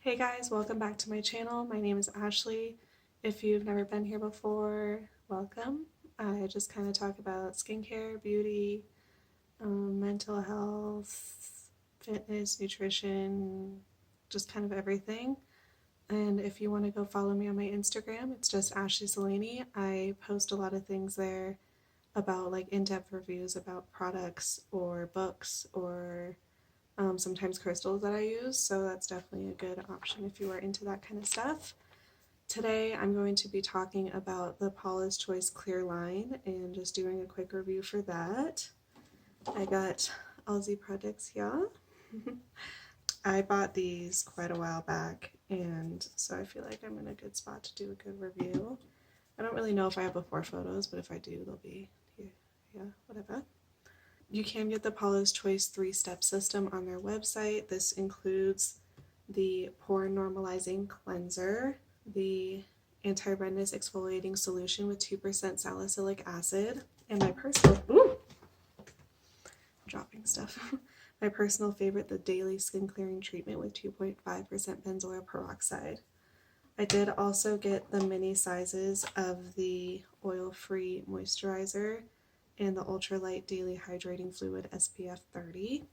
Hey guys, welcome back to my channel. My name is Ashley. If you've never been here before, welcome. I just kind of talk about skincare, beauty, mental health, fitness, nutrition, just kind of everything. And if you want to go follow me on my Instagram, it's just Ashley Selleny. I post a lot of things there about like in-depth reviews about products or books or sometimes crystals that I use, so that's definitely a good option if you are into that kind of stuff. Today I'm going to be talking about the Paula's Choice Clear Line and just doing a quick review for that. I got all the products here. I bought these quite a while back, and so I feel like I'm in a good spot to do a good review. I don't really know if I have before photos, but if I do, they'll be here, yeah, whatever. You can get the Paula's Choice 3-step system on their website. This includes the pore normalizing cleanser, the anti-redness exfoliating solution with 2% salicylic acid, and my personal, dropping stuff. My personal favorite, the daily skin clearing treatment with 2.5% benzoyl peroxide. I did also get the mini sizes of the oil-free moisturizer and the ultralight daily hydrating fluid SPF 30.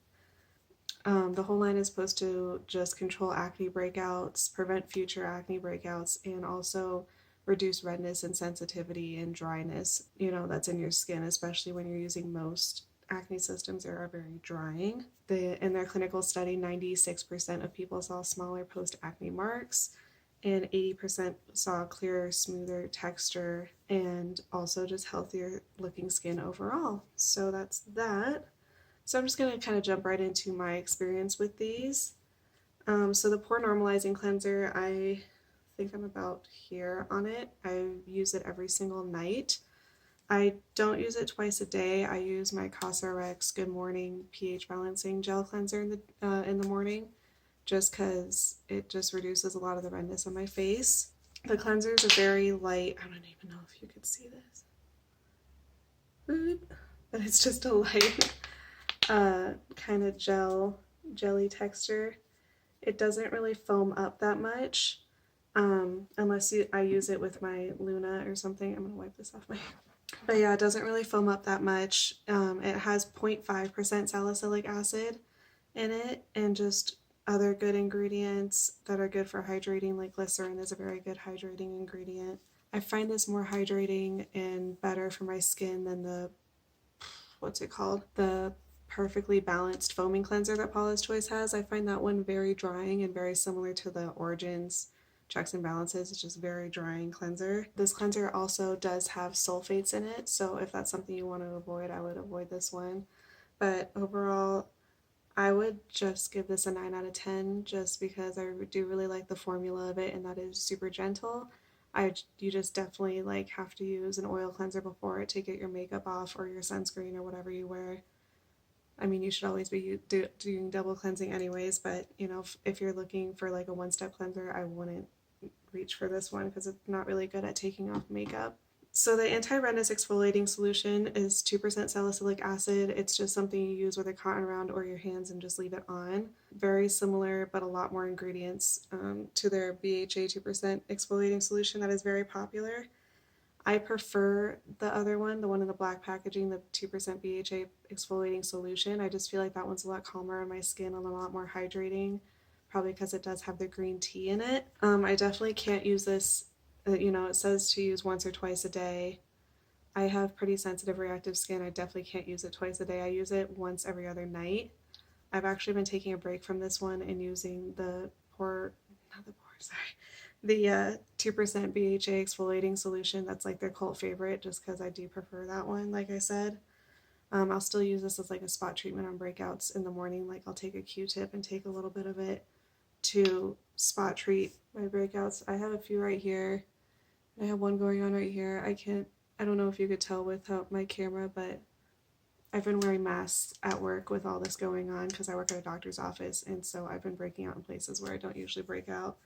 The whole line is supposed to just control acne breakouts, prevent future acne breakouts, and also reduce redness and sensitivity and dryness, that's in your skin, especially when you're using most acne systems that are very drying. In their clinical study, 96% of people saw smaller post-acne marks, and 80% saw clearer, smoother texture, and also just healthier looking skin overall. So that's that. So I'm just going to kind of jump right into my experience with these. So the pore normalizing cleanser, I think I'm about here on it. I use it every single night. I don't use it twice a day. I use my CosRx Good Morning pH Balancing Gel Cleanser in the morning, just because it just reduces a lot of the redness on my face. The cleansers are very light. I don't even know if you could see this, but it's just a light kind of jelly texture. It doesn't really foam up that much unless I use it with my Luna or something. I'm gonna wipe this off my but yeah, it doesn't really foam up that much. It has 0.5% salicylic acid in it, and just other good ingredients that are good for hydrating, like glycerin is a very good hydrating ingredient. I find this more hydrating and better for my skin than the, what's it called? The perfectly balanced foaming cleanser that Paula's Choice has. I find that one very drying and very similar to the Origins Checks and Balances. It's just very drying cleanser. This cleanser also does have sulfates in it, so if that's something you want to avoid, I would avoid this one. But overall, I would just give this a 9 out of 10 just because I do really like the formula of it, and that is super gentle. You just definitely have to use an oil cleanser before it to get your makeup off or your sunscreen or whatever you wear. I mean, you should always be doing double cleansing anyways, but if you're looking for like a one-step cleanser, I wouldn't reach for this one because it's not really good at taking off makeup. So the anti-redness exfoliating solution is 2% salicylic acid. It's just something you use with a cotton round or your hands and just leave it on. Very similar, but a lot more ingredients to their BHA 2% exfoliating solution that is very popular. I prefer the other one, the one in the black packaging, the 2% BHA exfoliating solution. I just feel like that one's a lot calmer on my skin and a lot more hydrating, probably because it does have the green tea in it. I definitely can't use this, it says to use once or twice a day. I have pretty sensitive reactive skin. I definitely can't use it twice a day. I use it once every other night. I've actually been taking a break from this one and using the 2% BHA exfoliating solution. That's like their cult favorite just because I do prefer that one, like I said. I'll still use this as like a spot treatment on breakouts in the morning. Like I'll take a Q-tip and take a little bit of it to spot treat my breakouts. I have a few right here. I have one going on right here. I don't know if you could tell without my camera, but I've been wearing masks at work with all this going on because I work at a doctor's office, and so I've been breaking out in places where I don't usually break out.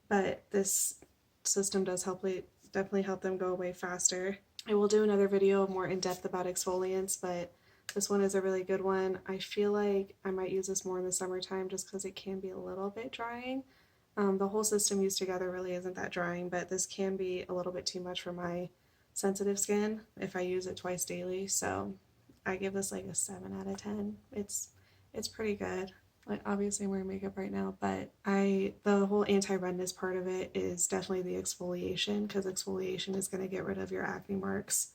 But this system does definitely help them go away faster. I will do another video more in depth about exfoliants, but this one is a really good one. I feel like I might use this more in the summertime just because it can be a little bit drying. The whole system used together really isn't that drying, but this can be a little bit too much for my sensitive skin if I use it twice daily. So I give this like a 7 out of 10. It's pretty good. Like obviously I'm wearing makeup right now, but the whole anti-redness part of it is definitely the exfoliation, because exfoliation is going to get rid of your acne marks.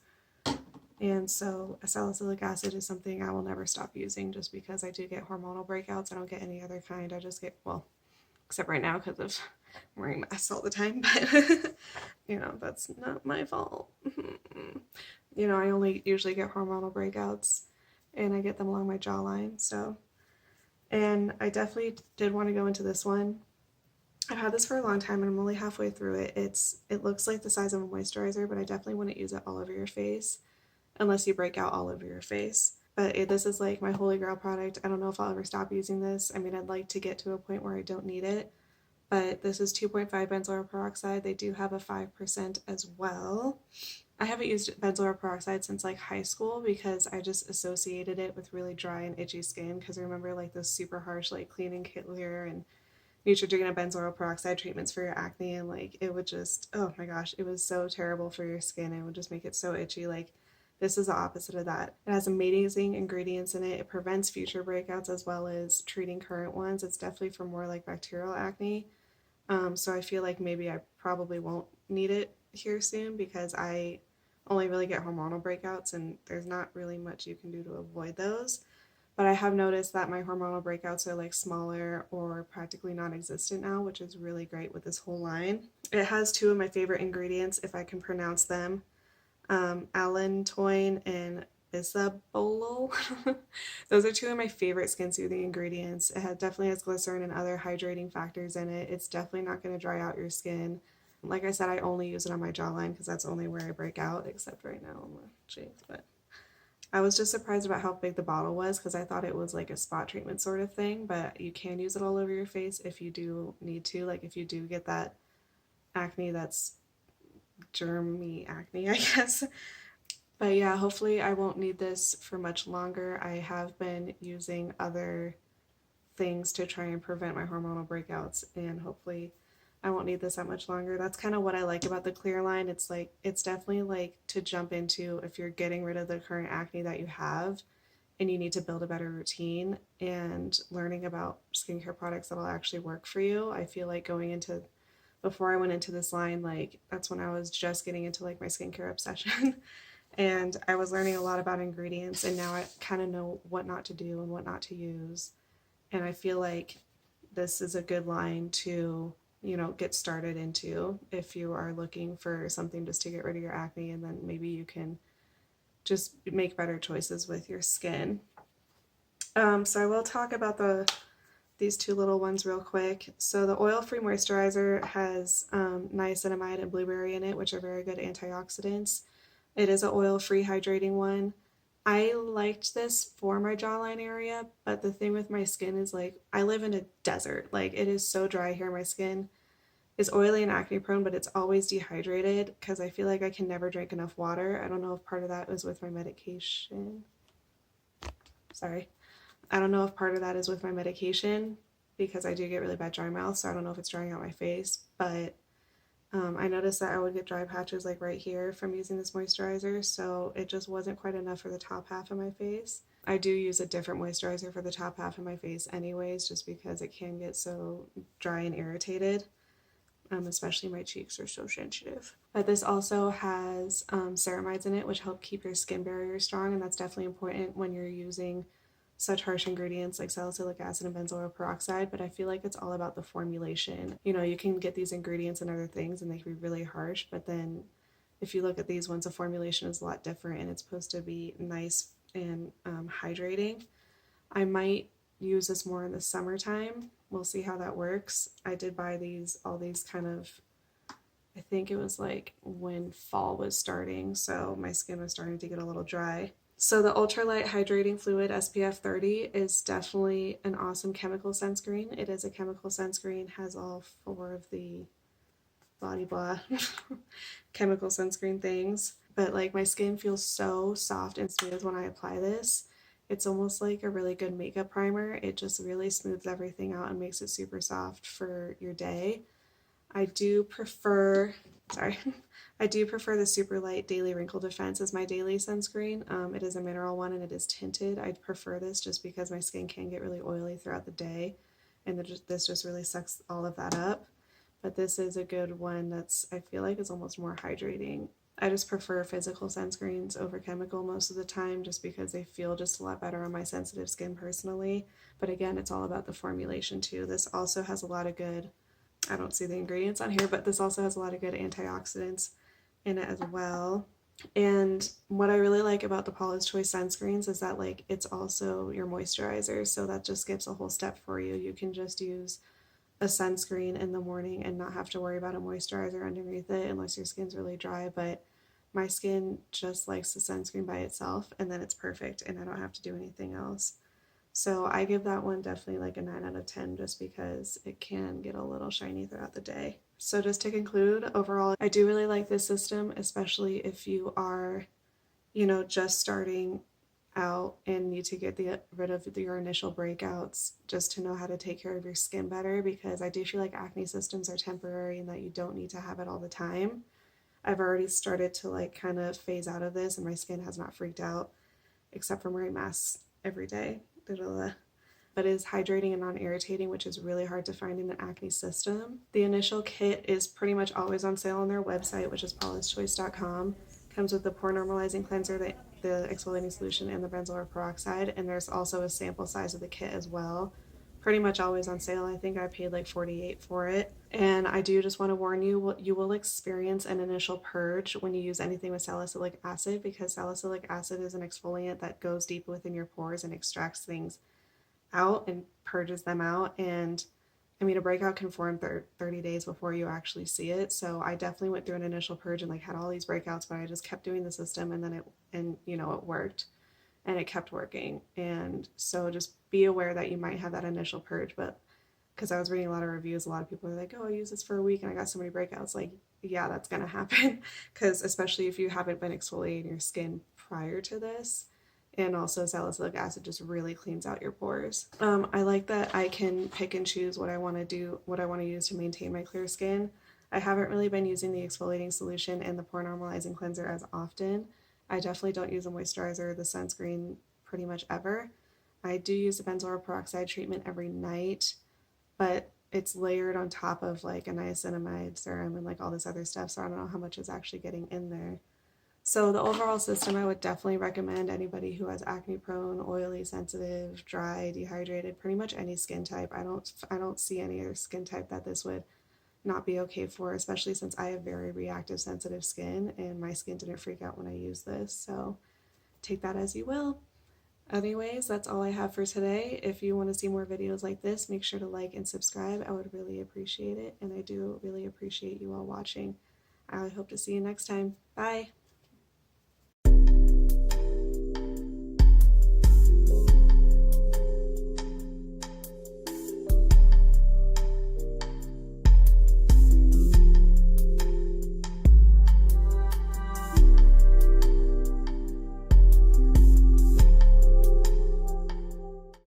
And so salicylic acid is something I will never stop using, just because I do get hormonal breakouts. I don't get any other kind. I just get, well, except right now because of wearing masks all the time, but that's not my fault. I only usually get hormonal breakouts, and I get them along my jawline. So, and I definitely did want to go into this one. I've had this for a long time and I'm only halfway through it. It looks like the size of a moisturizer, but I definitely wouldn't use it all over your face unless you break out all over your face. But this is like my holy grail product. I don't know if I'll ever stop using this. I mean, I'd like to get to a point where I don't need it, but this is 2.5 benzoyl peroxide. They do have a 5% as well. I haven't used benzoyl peroxide since like high school because I just associated it with really dry and itchy skin, because I remember like those super harsh like cleaning clear and Neutrogena benzoyl peroxide treatments for your acne, and like it would just, oh my gosh, it was so terrible for your skin. It would just make it so itchy. Like this is the opposite of that. It has amazing ingredients in it. It prevents future breakouts as well as treating current ones. It's definitely for more like bacterial acne. So I feel like maybe I probably won't need it here soon, because I only really get hormonal breakouts and there's not really much you can do to avoid those. But I have noticed that my hormonal breakouts are like smaller or practically non-existent now, which is really great with this whole line. It has two of my favorite ingredients, if I can pronounce them, allantoin and bisabolol. Those are two of my favorite skin soothing ingredients. Definitely has glycerin and other hydrating factors in it. It's definitely not going to dry out your skin. Like I said, I only use it on my jawline because that's only where I break out, except right now on my cheeks. But I was just surprised about how big the bottle was, because I thought it was like a spot treatment sort of thing, but you can use it all over your face if you do need to. Like if you do get that acne that's germy acne, I guess. But yeah, hopefully I won't need this for much longer. I have been using other things to try and prevent my hormonal breakouts, and hopefully I won't need this that much longer. That's kind of what I like about the clear line. It's like, it's definitely like to jump into if you're getting rid of the current acne that you have and you need to build a better routine, and learning about skincare products that'll actually work for you. I feel like before I went into this line, like that's when I was just getting into like my skincare obsession. And I was learning a lot about ingredients, and now I kind of know what not to do and what not to use. And I feel like this is a good line to, get started into if you are looking for something just to get rid of your acne, and then maybe you can just make better choices with your skin. So I will talk about these two little ones real quick. So the oil-free moisturizer has niacinamide and blueberry in it, which are very good antioxidants. It is an oil-free hydrating one. I liked this for my jawline area, but the thing with my skin is like I live in a desert. Like it is so dry here. My skin is oily and acne prone, but it's always dehydrated because I feel like I can never drink enough water. I don't know if part of that is with my medication. Sorry. I don't know if part of that is with my medication, because I do get really bad dry mouth, so I don't know if it's drying out my face, but I noticed that I would get dry patches like right here from using this moisturizer, so it just wasn't quite enough for the top half of my face. I do use a different moisturizer for the top half of my face anyways, just because it can get so dry and irritated. Especially my cheeks are so sensitive. But this also has ceramides in it, which help keep your skin barrier strong, and that's definitely important when you're using such harsh ingredients like salicylic acid and benzoyl peroxide. But I feel like it's all about the formulation. You can get these ingredients and other things and they can be really harsh, but then if you look at these ones, the formulation is a lot different, and it's supposed to be nice and hydrating. I might use this more in the summertime. We'll see how that works. I did buy all these kind of, I think it was like when fall was starting, so my skin was starting to get a little dry. So the ultralight hydrating fluid SPF 30 is definitely an awesome chemical sunscreen. It is a chemical sunscreen, has all 4 of the blah blah chemical sunscreen things. But like my skin feels so soft and smooth when I apply this. It's almost like a really good makeup primer. It just really smooths everything out and makes it super soft for your day. I do prefer, sorry, I do prefer the Super Light Daily Wrinkle Defense as my daily sunscreen. It is a mineral one and it is tinted. I prefer this just because my skin can get really oily throughout the day, and this just really sucks all of that up. But this is a good one that's, I feel like, is almost more hydrating. I just prefer physical sunscreens over chemical most of the time just because they feel just a lot better on my sensitive skin personally. But again, it's all about the formulation too. This also has a lot of good, I don't see the ingredients on here, but this also has a lot of good antioxidants in it as well. And what I really like about the Paula's Choice sunscreens is that like it's also your moisturizer, so that just skips a whole step for you. You can just use a sunscreen in the morning and not have to worry about a moisturizer underneath it unless your skin's really dry, but my skin just likes the sunscreen by itself and then it's perfect and I don't have to do anything else. So I give that one definitely like a 9 out of 10 just because it can get a little shiny throughout the day. So just to conclude, overall, I do really like this system, especially if you are, just starting out and need to get rid of your initial breakouts just to know how to take care of your skin better, because I do feel like acne systems are temporary and that you don't need to have it all the time. I've already started to like kind of phase out of this and my skin has not freaked out except from wearing masks every day. But it is hydrating and non-irritating, which is really hard to find in an acne system. The initial kit is pretty much always on sale on their website, which is paulaschoice.com. Comes with the pore normalizing cleanser, the exfoliating solution, and the benzoyl peroxide, and there's also a sample size of the kit as well. Pretty much always on sale. I think I paid like $48 for it. And I do just want to warn you, you will experience an initial purge when you use anything with salicylic acid, because salicylic acid is an exfoliant that goes deep within your pores and extracts things out and purges them out. And I mean, a breakout can form 30 days before you actually see it. So I definitely went through an initial purge and like had all these breakouts, but I just kept doing the system and then it worked and it kept working. And so just be aware that you might have that initial purge, but because I was reading a lot of reviews, a lot of people are like, oh, I use this for a week and I got so many breakouts. Like, yeah, that's going to happen, because especially if you haven't been exfoliating your skin prior to this. And also salicylic acid just really cleans out your pores. I like that I can pick and choose what I want to do, what I want to use to maintain my clear skin. I haven't really been using the exfoliating solution and the pore normalizing cleanser as often. I definitely don't use a moisturizer or the sunscreen pretty much ever. I do use the benzoyl peroxide treatment every night, but it's layered on top of like a niacinamide serum and like all this other stuff, so I don't know how much is actually getting in there. So the overall system, I would definitely recommend anybody who has acne prone, oily, sensitive, dry, dehydrated, pretty much any skin type. I don't see any other skin type that this would not be okay for, especially since I have very reactive, sensitive skin and my skin didn't freak out when I used this. So take that as you will. Anyways, that's all I have for today. If you want to see more videos like this, make sure to like and subscribe. I would really appreciate it, and I do really appreciate you all watching. I hope to see you next time. Bye!